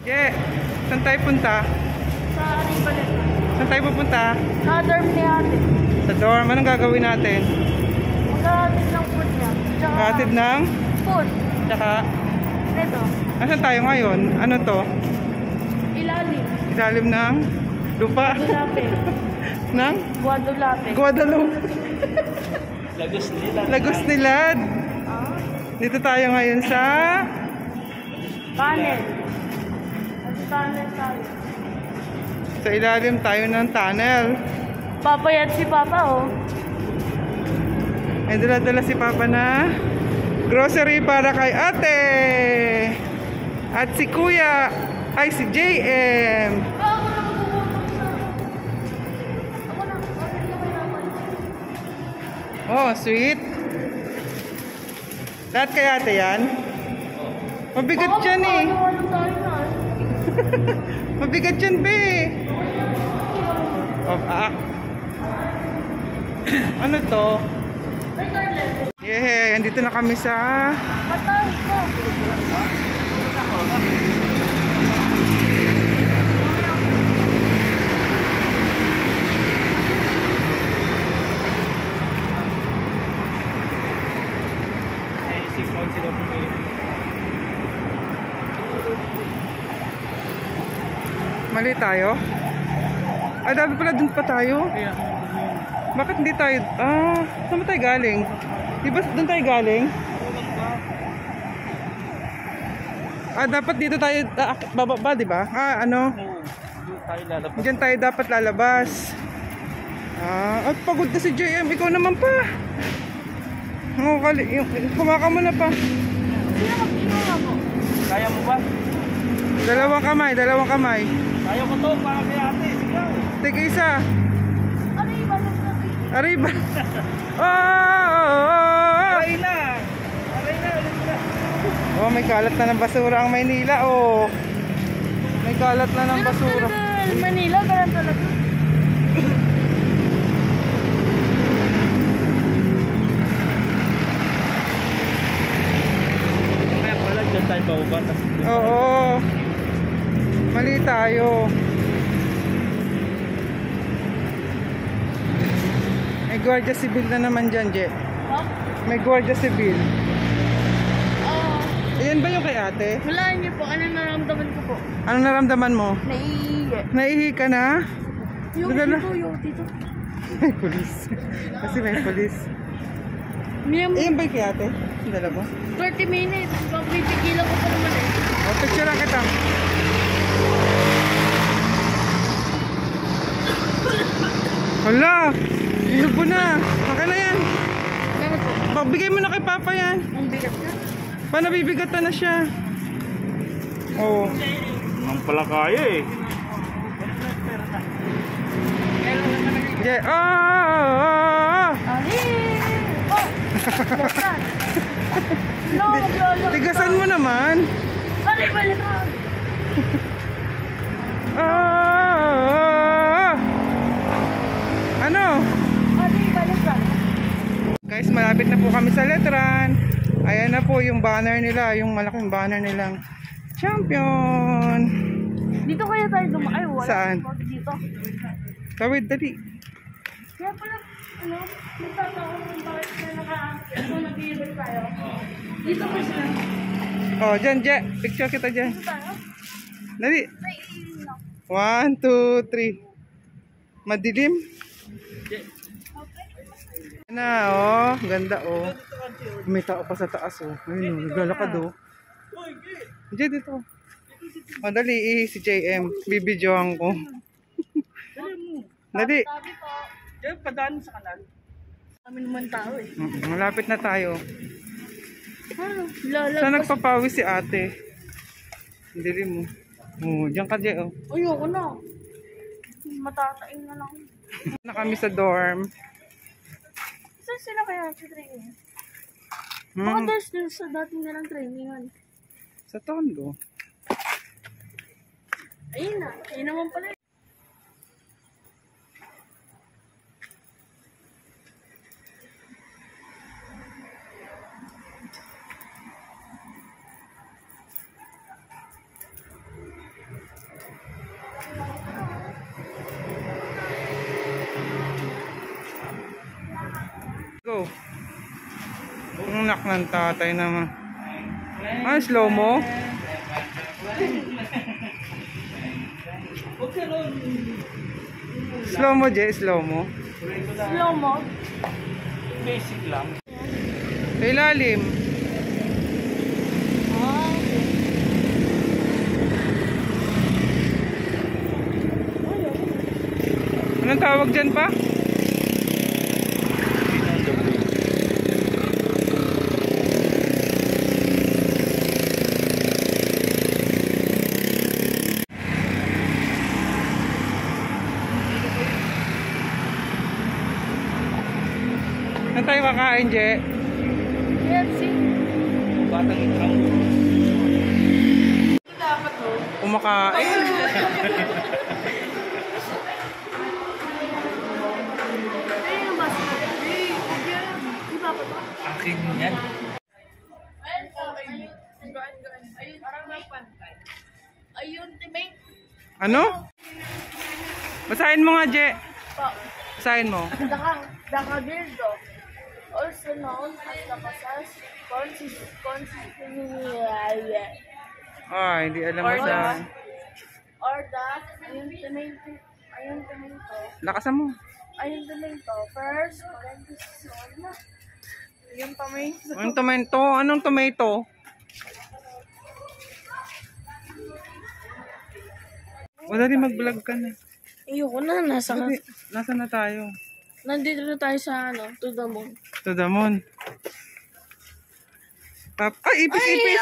Je, saan tayo punta? Sa Arriba. Saan tayo pupunta? Sa dorm ni ate. Sa dorm. Anong gagawin natin? Maghahatid ng food niya. Tsaka Hatid ng? food. Tsaka, Ito. asan tayo ngayon? Ano to? Ilalim. Ilalim ng lupa? Guadalupe. ng? Guadalupe. Guadalupe. Lagos Nilad. Ah. Dito tayo ngayon sa Tunnel. Tunnel tayo. sa ilalim tayo ng tunnel. Papayat si Papa, oh. May dala-dala si Papa na grocery para kay ate. At si Kuya ay si JM. Ako na magbubutok sa... Ako na. Oh, sweet. Lahat kay ate yan? Mabigat yan eh. Ano tayo na? Mabigat yan be. Oh, ano to? Yeah, andito na kami sa Patay ko. Mali tayo? Ah, dapat pala dun pa tayo? Bakit hindi tayo? Ah, saan ba tayo galing? Di ba dun tayo galing? Ah, dapat dito tayo bababa, di ba? Ah, ano? Diyan tayo dapat lalabas. Ah, at pagod na si JM. Ikaw naman pa. Oh, kumaka mo na pa. Sino mag-inom ako? Kaya mo ba? Dalawang kamay, dalawang kamay. Kaya ko to para kay ate. Sige. Tika isa. Arriba. Arriba. Oh! Aray na. Aray na. Ulit na. Oh, may kalat na ng basura ang Maynila. Oh. May kalat na ng basura. Manila, ganun talaga. Kaya pala dyan tayo bababa. Oo. Mali tayo. May Guardia Civil na naman dyan, Je. Ha? May Guardia Civil. Oo. Ayan ba yung kay ate? Wala niyo po. Anong naramdaman ko po? Anong naramdaman mo? Naiiye. Naihi ka na? Yung Dala. dito. May polis. Kasi may polis. Miyam, Ayan ba yung kay ate? Yung dala mo? 30 minutes. Pipigilan ko pa naman eh. O, picture lang kita. Hala! Inubo na. Okay na yan. Ganun po. Pagbigay mo na kay Papa yan. Ang bigat na. Paano bibigatan na siya? Oo. Ang pala kaya eh. Je, ah! Ali! Oh! Buksan! No, maglolo. Tigasan mo naman. Ali, balikan! Ah! Ano? Ali, balikan! Guys, malapit na po kami sa Letran. Ayan na po yung banner nila, yung malaking banner nilang champion. Dito kaya tayo ay wala. Saan? Dito. Tawid, dali. Kaya pala, nagtataon kung bakit nag-iibig tayo. Dito ko sila. Oh, dyan, dyan. Picture kita dyan. Dito tayo. Dali. Naiinig lang. 1, 2, 3. Madilim. Na, oh. Ganda, oh. May tao pa sa taas, oh. Ayun, oh. Naglalakad, oh. Diyan, dito. Oh, dali, si JM. Bibidyohan ko. Dali. Sabi po, Diyan, padaan sa kanan. kami naman tao eh. Malapit na tayo. Ano? Saan nagpapawis si ate? Dili mo. Oh, diyan ka, Je, oh. Ayoko na. Matataing na lang. Na kami sa dorm. Saan sila kaya sa training? Baka Hmm, dun sa dating nilang trainingan. sa Tondo. Ayun na. Ayun naman pala. Go. Ang anak ng tatay naman. Ah, slow mo? Slow mo, Je, slow mo. Slow mo. Basic lang. Sa ilalim. Ah. Anong tawag dyan pa? Saan tayo kakain, Je? KFC. Batang itlog. Dapat mo. Kumakain. Ay, yung mas. Ay, di ba pa to? Akin yan. Ayun, timing. Ano? Basahin mo nga, Je. Po. Basahin mo. The Cabildo, also known as the Casas Constitucional, Ay, hindi alam mo sa... or the Ayuntamiento, Lakasan mo. First Corinthians 1. Yung pamay. Anong tomato? Anong tomato? Wala din mag-vlog ka na. Ayoko na, Sabi, nasa na tayo? nandito na tayo sa to the moon. To the moon. Ay, ipis-ipis!